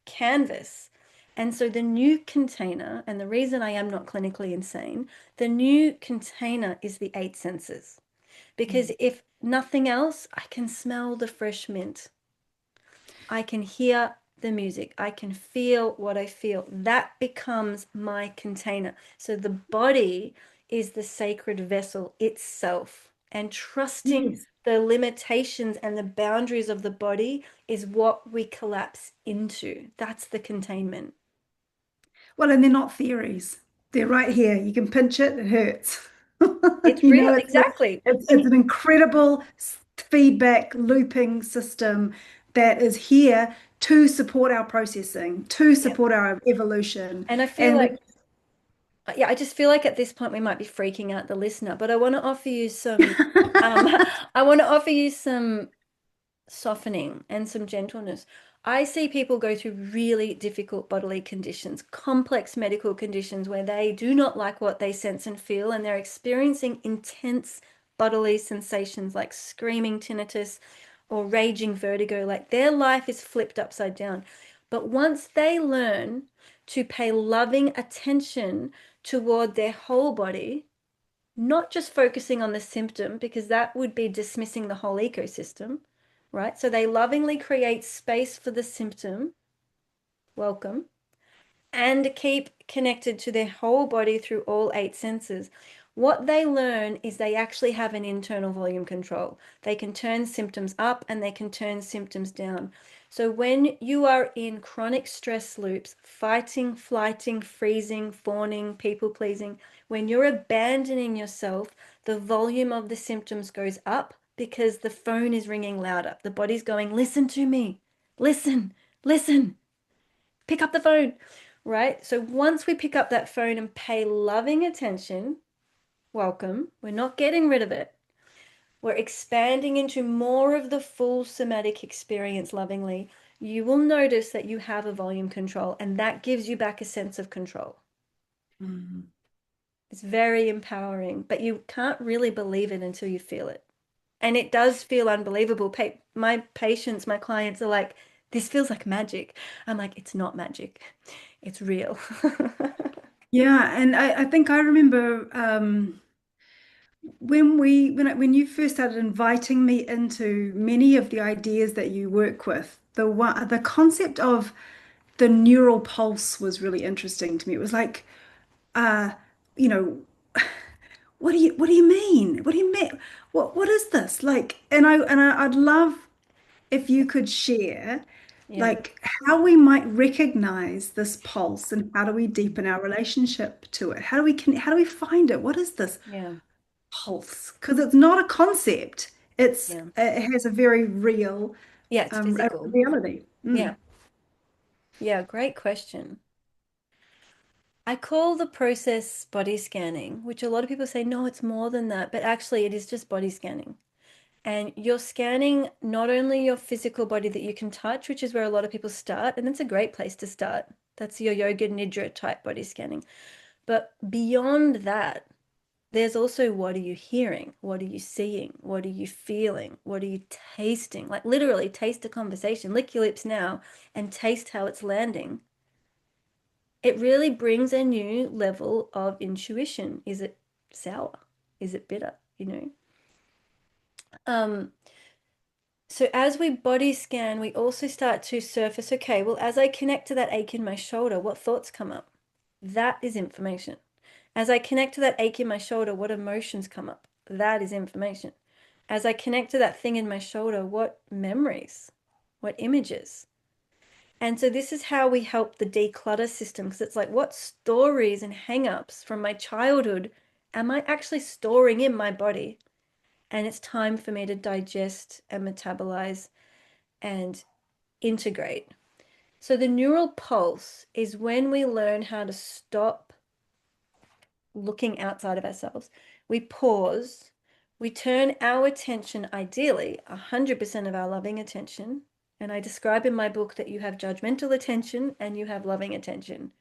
canvas. And so the new container, and the reason I am not clinically insane, the new container is the eight senses. Because if nothing else, I can smell the fresh mint. I can hear the music. I can feel what I feel. That becomes my container. So the body is the sacred vessel itself. And trusting Yes. the limitations and the boundaries of the body is what we collapse into. That's the containment. Well, and they're not theories. They're right here. You can pinch it, it hurts. It's real, exactly. It's an incredible feedback looping system that is here to support our processing, to Yeah. support our evolution. And I feel And like, we, yeah, I just feel like at this point we might be freaking out the listener, but I want to offer you um, I want to offer you some softening and some gentleness. I see people go through really difficult bodily conditions, complex medical conditions where they do not like what they sense and feel, and they're experiencing intense bodily sensations like screaming tinnitus or raging vertigo, like their life is flipped upside down. But once they learn to pay loving attention toward their whole body, not just focusing on the symptom, because that would be dismissing the whole ecosystem, right? So they lovingly create space for the symptom, welcome, and keep connected to their whole body through all eight senses. What they learn is they actually have an internal volume control. They can turn symptoms up and they can turn symptoms down. So when you are in chronic stress loops, fighting, flighting, freezing, fawning, people pleasing, when you're abandoning yourself, the volume of the symptoms goes up because the phone is ringing louder. The body's going, listen to me, listen, listen, pick up the phone, right? So once we pick up that phone and pay loving attention, welcome, we're not getting rid of it. We're expanding into more of the full somatic experience lovingly. You will notice that you have a volume control, and that gives you back a sense of control. Mm. It's very empowering, but you can't really believe it until you feel it. And it does feel unbelievable. My patients, my clients are like, this feels like magic. I'm like, it's not magic. It's real. Yeah, and I think I remember when you first started inviting me into many of the ideas that you work with, the concept of the neural pulse was really interesting to me. It was like, uh, you know, what do you mean? What do you mean? What is this? Like, I'd love if you could share. Yeah. like how we might recognize this pulse and how do we deepen our relationship to it? How do we find it? What is this Yeah. pulse? Because it's not a concept. Yeah. It has a very real Yeah, it's a physical. reality. Yeah. Mm. Yeah, great question. I call the process body scanning, which a lot of people say, no, it's more than that, but actually it is just body scanning. And you're scanning not only your physical body that you can touch, which is where a lot of people start, and that's a great place to start. That's your yoga nidra type body scanning. But beyond that, there's also what are you hearing? What are you seeing? What are you feeling? What are you tasting? Like literally taste a conversation. Lick your lips now and taste how it's landing. It really brings a new level of intuition. Is it sour? Is it bitter? You know? Um, So as we body scan, we also start to surface, okay, well, as I connect to that ache in my shoulder, what thoughts come up? That is information. As I connect to that ache in my shoulder, what emotions come up? That is information. As I connect to that thing in my shoulder, what memories? What images? And so this is how we help the declutter system because it's like, what stories and hang-ups from my childhood am I actually storing in my body? And it's time for me to digest and metabolize and integrate. So the neural pulse is when we learn how to stop looking outside of ourselves. We pause, we turn our attention, ideally 100% of our loving attention. And I describe in my book that you have judgmental attention and you have loving attention,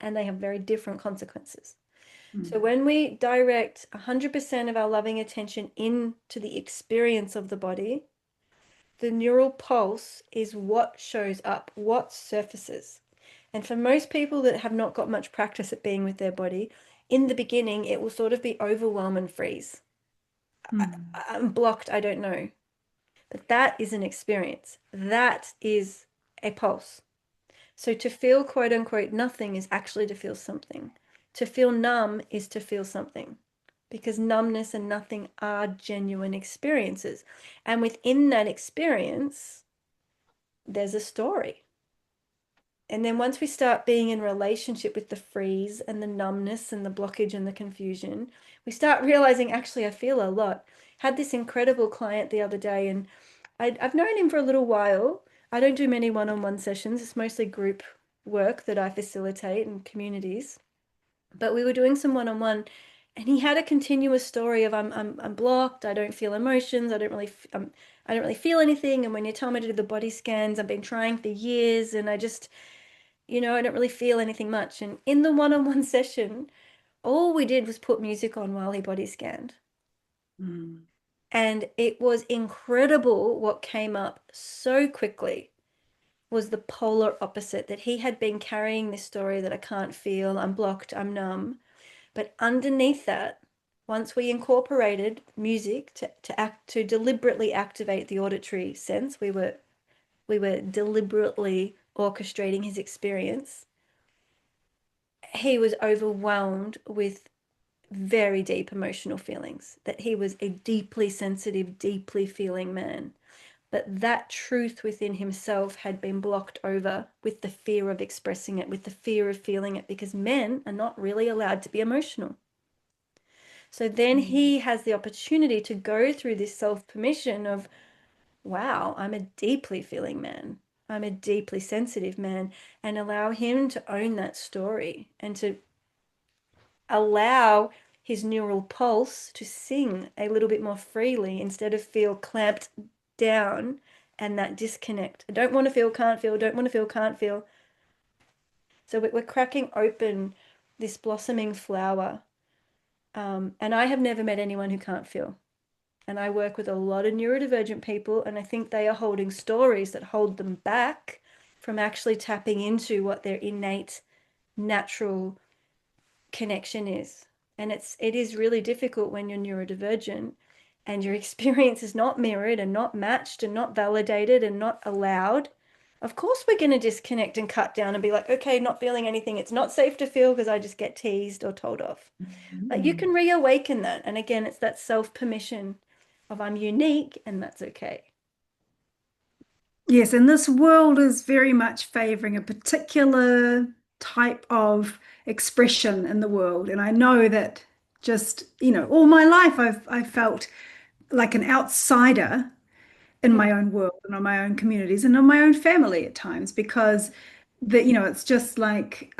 and they have very different consequences. So Mm. when we direct 100% of our loving attention into the experience of the body, the neural pulse is what shows up, what surfaces. And for most people that have not got much practice at being with their body, in the beginning, it will sort of be overwhelm and freeze. Mm. I'm blocked, I don't know. But that is an experience. That is a pulse. So to feel quote unquote nothing is actually to feel something. To feel numb is to feel something because numbness and nothing are genuine experiences. And within that experience, there's a story. And then once we start being in relationship with the freeze and the numbness and the blockage and the confusion, we start realizing actually I feel a lot. Had this incredible client the other day, and I've known him for a little while. I don't do many one-on-one sessions. It's mostly group work that I facilitate in communities. But we were doing some one-on-one, and he had a continuous story of I'm blocked. I don't feel emotions. I don't really feel anything. And when you tell me to do the body scans, I've been trying for years, and I just I don't really feel anything much. And in the one-on-one session, all we did was put music on while he body scanned. Mm. And it was incredible what came up so quickly was the polar opposite that he had been carrying this story that I can't feel, I'm blocked, I'm numb. But underneath that, once we incorporated music to deliberately activate the auditory sense, we were deliberately orchestrating his experience. He was overwhelmed with very deep emotional feelings, that he was a deeply sensitive, deeply feeling man. But that truth within himself had been blocked over with the fear of expressing it, with the fear of feeling it, because men are not really allowed to be emotional. So then Mm. he has the opportunity to go through this self permission of, wow, I'm a deeply feeling man. I'm a deeply sensitive man, and allow him to own that story and to allow his neural pulse to sing a little bit more freely instead of feel clamped down and that disconnect. I don't want to feel, can't feel, don't want to feel, can't feel. So we're cracking open this blossoming flower. And I have never met anyone who can't feel. And I work with a lot of neurodivergent people, and I think they are holding stories that hold them back from actually tapping into what their innate, natural connection is. And it is really difficult when you're neurodivergent and your experience is not mirrored and not matched and not validated and not allowed. Of course, we're going to disconnect and cut down and be like, okay, not feeling anything. It's not safe to feel because I just get teased or told off. But you Mm. can reawaken that. And again, it's that self permission of I'm unique and that's okay. Yes, and this world is very much favoring a particular type of expression in the world. And I know that just, all my life I've felt like an outsider in Mm, my own world and on my own communities and on my own family at times because it's just like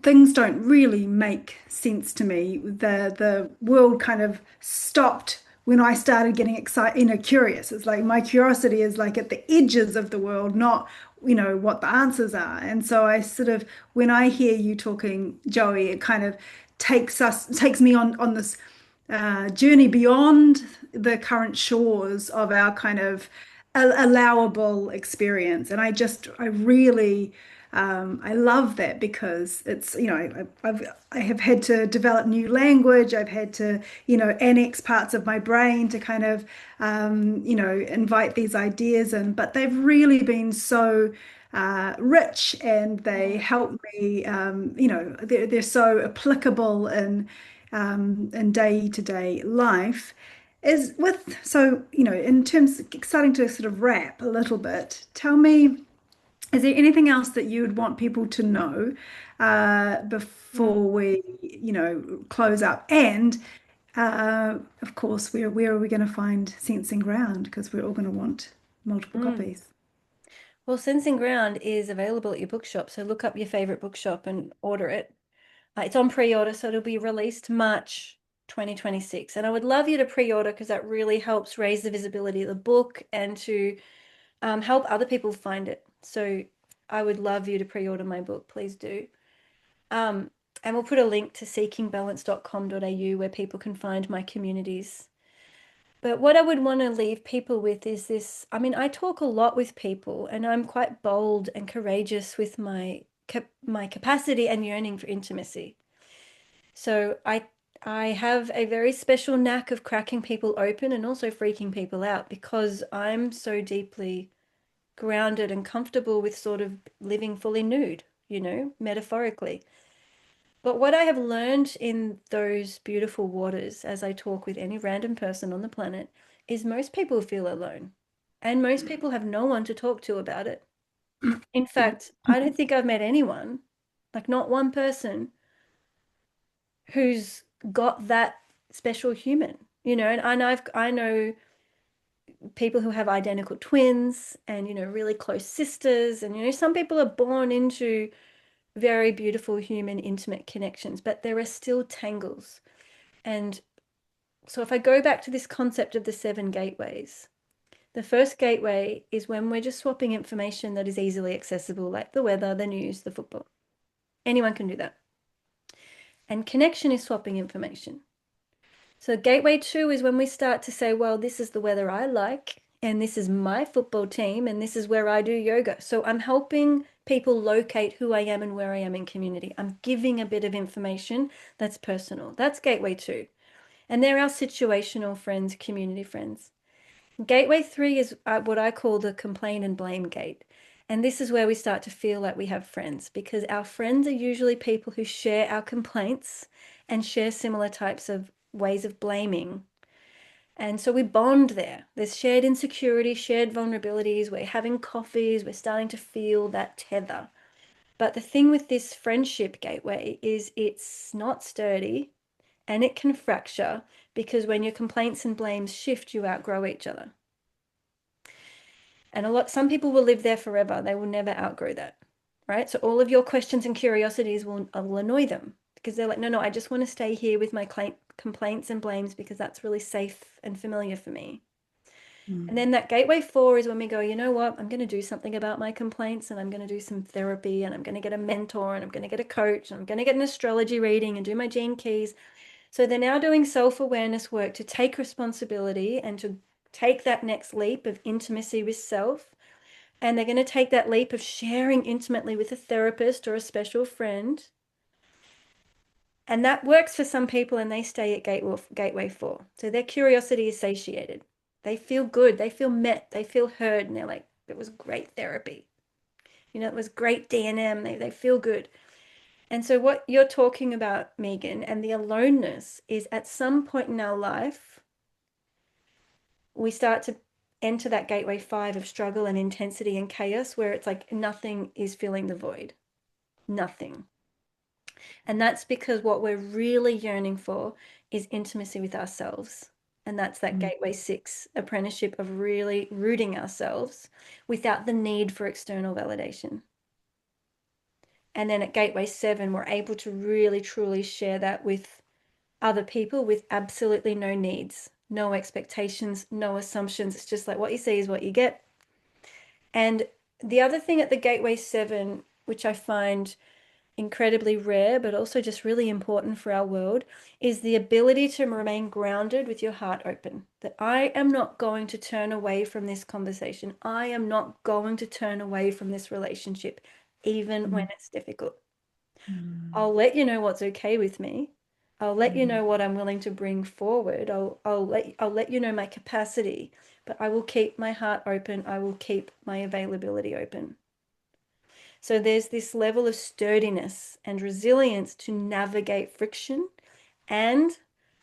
things don't really make sense to me. The world kind of stopped when I started getting excited, curious. It's like my curiosity is like at the edges of the world, not, what the answers are. And so I sort of, when I hear you talking, Joey, it kind of takes me on this journey beyond the current shores of our kind of allowable experience. And I really, I love that because it's, I have had to develop new language. I've had to, annex parts of my brain to kind of, invite these ideas in, but they've really been so rich and they mm, help me, they're so applicable in day-to-day life. Is with so in terms starting to sort of wrap a little bit, tell me, is there anything else that you would want people to know mm, before we close up? And of course, where are we going to find Sensing Ground? Because we're all going to want multiple mm. copies. Well, Sensing Ground is available at your bookshop, so look up your favorite bookshop and order it. It's on pre-order, so it'll be released March 2026. And I would love you to pre-order because that really helps raise the visibility of the book and to help other people find it. So I would love you to pre-order my book. Please do. Um, and we'll put a link to seekingbalance.com.au where people can find my communities. But what I would want to leave people with is this. I mean, I talk a lot with people and I'm quite bold and courageous with my capacity and yearning for intimacy. So I have a very special knack of cracking people open and also freaking people out because I'm so deeply grounded and comfortable with sort of living fully nude, metaphorically. But what I have learned in those beautiful waters as I talk with any random person on the planet is most people feel alone. And most people have no one to talk to about it. In fact, I don't think I've met anyone, like not one person, who's got that special human, and I know people who have identical twins and really close sisters, and some people are born into very beautiful human intimate connections, but there are still tangles. And so if I go back to this concept of the seven gateways, the first gateway is when we're just swapping information that is easily accessible, like the weather, the news, the football. Anyone can do that. And connection is swapping information. So gateway two is when we start to say, well, this is the weather I like, and this is my football team, and this is where I do yoga. So I'm helping people locate who I am and where I am in community. I'm giving a bit of information that's personal. That's gateway two. And they're our situational friends, community friends. Gateway three is what I call the complain and blame gate. And this is where we start to feel like we have friends because our friends are usually people who share our complaints and share similar types of ways of blaming. And so we bond there. There's shared insecurity, shared vulnerabilities. We're having coffees. We're starting to feel that tether. But the thing with this friendship gateway is it's not sturdy and it can fracture because when your complaints and blames shift, you outgrow each other. And some people will live there forever. They will never outgrow that, right? So all of your questions and curiosities will annoy them because they're like, no, no, I just want to stay here with my complaints and blames because that's really safe and familiar for me. And Mm. then that gateway four is when we go, you know what? I'm going to do something about my complaints and I'm going to do some therapy and I'm going to get a mentor and I'm going to get a coach and I'm going to get an astrology reading and do my gene keys. So they're now doing self-awareness work to take responsibility and to take that next leap of intimacy with self. And they're going to take that leap of sharing intimately with a therapist or a special friend. And that works for some people and they stay at gateway four. So their curiosity is satiated. They feel good. They feel met. They feel heard. And they're like, it was great therapy. It was great D&M. They feel good. And so what you're talking about, Megan, and the aloneness is at some point in our life, we start to enter that gateway 5 of struggle and intensity and chaos, where it's like nothing is filling the void. Nothing. And that's because what we're really yearning for is intimacy with ourselves. And that's that Mm, gateway 6 apprenticeship of really rooting ourselves without the need for external validation. And then at gateway 7, we're able to really truly share that with other people with absolutely no needs, no expectations, no assumptions. It's just like what you see is what you get. And the other thing at the gateway 7, which I find incredibly rare, but also just really important for our world, is the ability to remain grounded with your heart open. That I am not going to turn away from this conversation. I am not going to turn away from this relationship, even when mm, it's difficult. mm, I'll let you know what's okay with me. I'll let you mm, know what I'm willing to bring forward. I'll let you know my capacity, but I will keep my heart open. I will keep my availability open. So there's this level of sturdiness and resilience to navigate friction and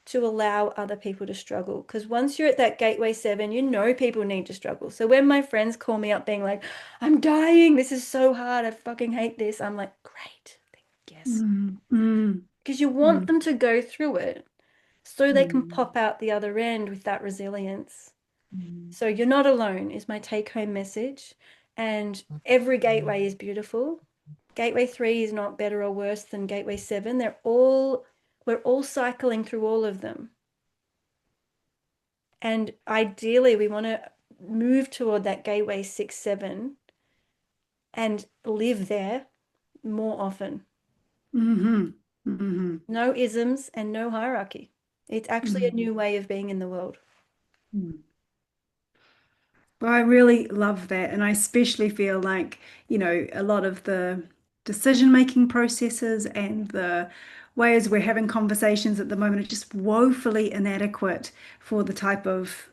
to allow other people to struggle. Because once you're at that gateway 7, you know people need to struggle. So when my friends call me up being like, I'm dying, this is so hard, I fucking hate this, I'm like, great, yes. mm, mm, Because you want mm, them to go through it so they can mm, pop out the other end with that resilience. mm, So you're not alone is my take home message. And every gateway is beautiful. Gateway 3 is not better or worse than gateway 7. We're all cycling through all of them. And ideally, we want to move toward that gateway 6, 7 and live there more often. mhm, mhm, No isms and no hierarchy. It's actually a mhm, new way of being in the world. mm. Well, I really love that. And I especially feel like, a lot of the decision-making processes and the ways we're having conversations at the moment are just woefully inadequate for the type of,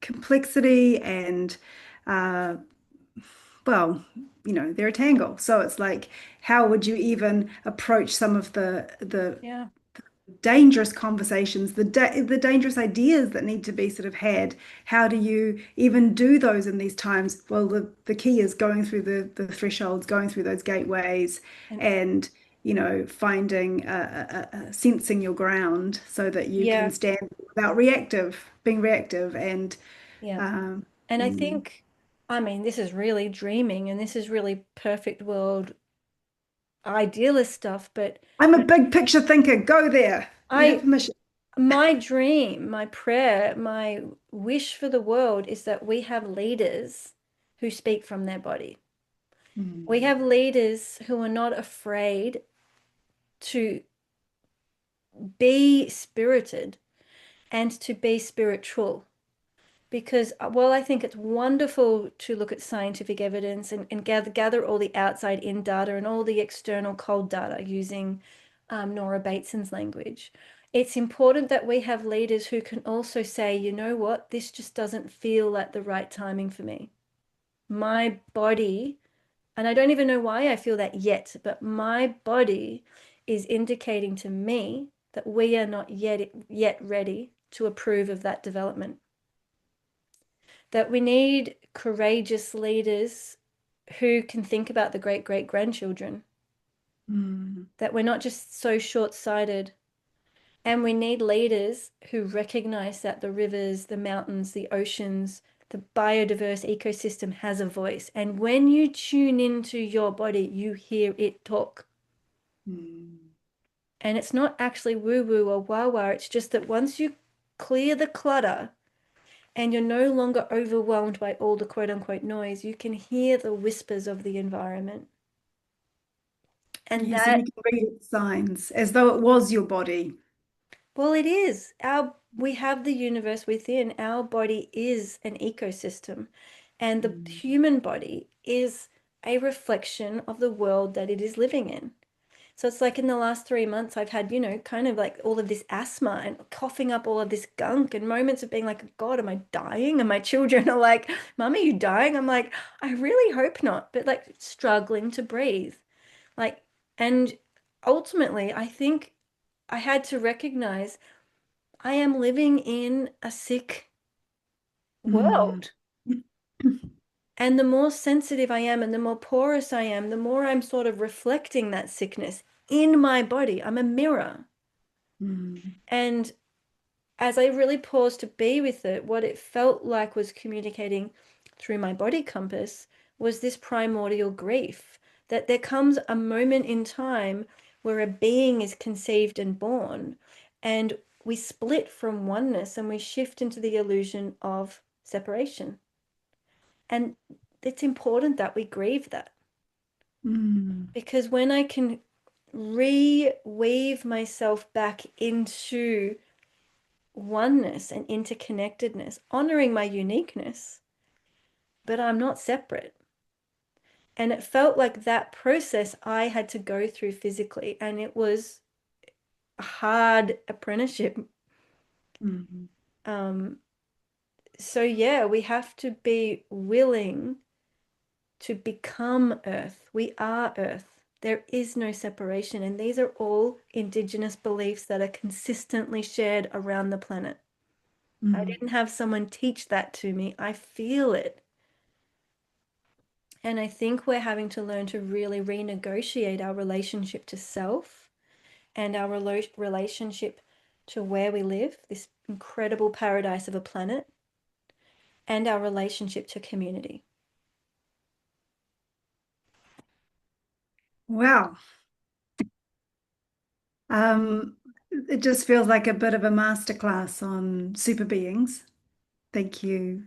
complexity and, uh, well, they're a tangle. So it's like, how would you even approach some of the Yeah. dangerous conversations, the dangerous ideas that need to be sort of had. How do you even do those in these times? Well, the key is going through the thresholds, going through those gateways, And and finding sensing your ground so that you can yeah, stand without being reactive, and yeah. um, And I mm. think, I mean, this is really dreaming and this is really perfect world idealist stuff, but I'm a big picture thinker. Go there. You have I, permission. my dream, my prayer, my wish for the world is that we have leaders who speak from their body. We Mm, have leaders who are not afraid to be spirited and to be spiritual. Because while I think it's wonderful to look at scientific evidence and gather all the outside in data and all the external cold data using Nora Bateson's language, it's important that we have leaders who can also say, you know what, this just doesn't feel like the right timing for me. My body, and I don't even know why I feel that yet, but my body is indicating to me that we are not yet ready to approve of that development, that we need courageous leaders who can think about the great great grandchildren, mm, that we're not just so short sighted. And we need leaders who recognize that the rivers, the mountains, the oceans, the biodiverse ecosystem has a voice. And when you tune into your body, you hear it talk. mm. And it's not actually woo woo or wah wah. It's just that once you clear the clutter and you're no longer overwhelmed by all the quote unquote noise, you can hear the whispers of the environment. And Yes, and that, you can read its signs as though it was your body. well, it is. We have the universe within. Our body is an ecosystem, and the Mm, human body is a reflection of the world that it is living in. So it's like in the last 3 months, I've had, kind of like all of this asthma and coughing up all of this gunk and moments of being like, God, am I dying? And my children are like, Mom, are you dying? I'm like, I really hope not, but like struggling to breathe. Like, and ultimately, I think I had to recognize I am living in a sick Mm. world. And the more sensitive I am and the more porous I am, the more I'm sort of reflecting that sickness in my body. I'm a mirror. Mm. And as I really paused to be with it, what it felt like was communicating through my body compass was this primordial grief that there comes a moment in time where a being is conceived and born, and we split from oneness and we shift into the illusion of separation. And it's important that we grieve that Mm. because when I can reweave myself back into oneness and interconnectedness, honoring my uniqueness, but I'm not separate. And it felt like that process I had to go through physically, and it was a hard apprenticeship. Mm. Um, so yeah, we have to be willing to become Earth. We are Earth. There is no separation, and these are all indigenous beliefs that are consistently shared around the planet. I Mm. didn't have someone teach that to me. I feel it. And I think we're having to learn to really renegotiate our relationship to self and our relationship to where we live, this incredible paradise of a planet, and our relationship to community. Wow. Um, it just feels like a bit of a masterclass on super beings. Thank you,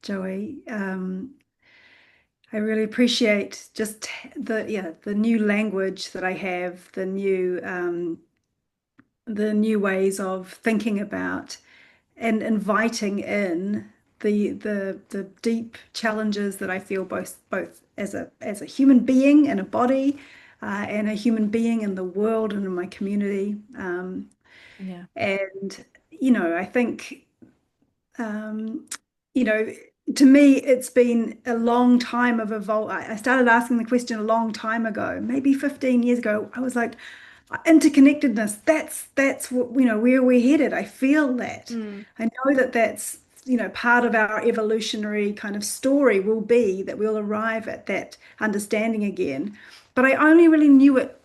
Joey. I really appreciate just the new language that I have, the new ways of thinking about and inviting in the deep challenges that I feel both as a human being in a body and a human being in the world and in my community. Yeah. And I think um, you know, to me, it's been a long time of evolve. I started asking the question a long time ago, maybe 15 years ago. I was like, interconnectedness, that's what, where we're headed. I feel that. Mm, I know that that's, part of our evolutionary kind of story will be that we'll arrive at that understanding again. But I only really knew it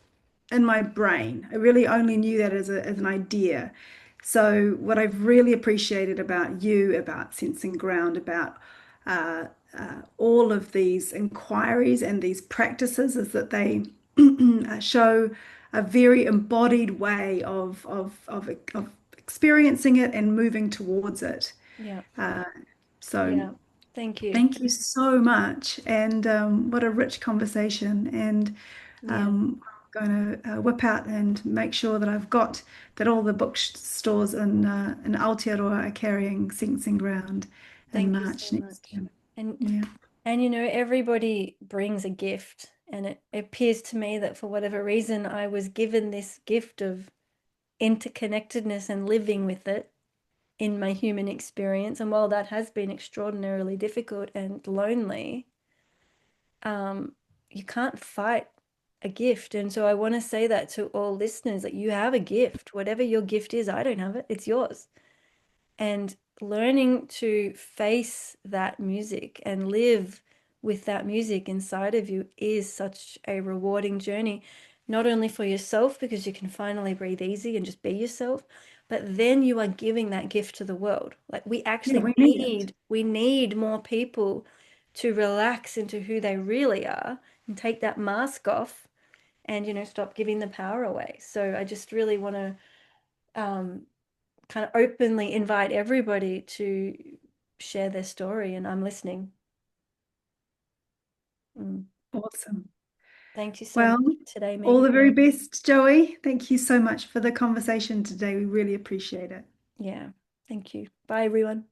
in my brain. I really only knew that as an idea. So what I've really appreciated about you, about Sensing Ground, about all of these inquiries and these practices is that they show a very embodied way of experiencing it and moving towards it. yeah. Uh, so Yeah. Thank you. thank you so much, and what a rich conversation. And Yeah. I'm going to whip out and make sure that I've got that all the bookstores in Aotearoa are carrying Sensing Ground in Thank you March so next much. year. And Yeah. everybody brings a gift, and it appears to me that for whatever reason I was given this gift of interconnectedness and living with it in my human experience. And while that has been extraordinarily difficult and lonely, um, you can't fight a gift. And so I want to say that to all listeners that you have a gift, whatever your gift is. I don't have it, it's yours. And learning to face that music and live with that music inside of you is such a rewarding journey, not only for yourself because you can finally breathe easy and just be yourself, but then you are giving that gift to the world. Like we Yeah, actually we need it. we need more people to relax into who they really are and take that mask off and stop giving the power away. So I just really want to um, kind of openly invite everybody to share their story, and I'm listening. Mm. Awesome. Thank you so Well, much for today, all Megan. the very best, Joey. Thank you so much for the conversation today. We really appreciate it. Yeah, thank you. Bye, everyone.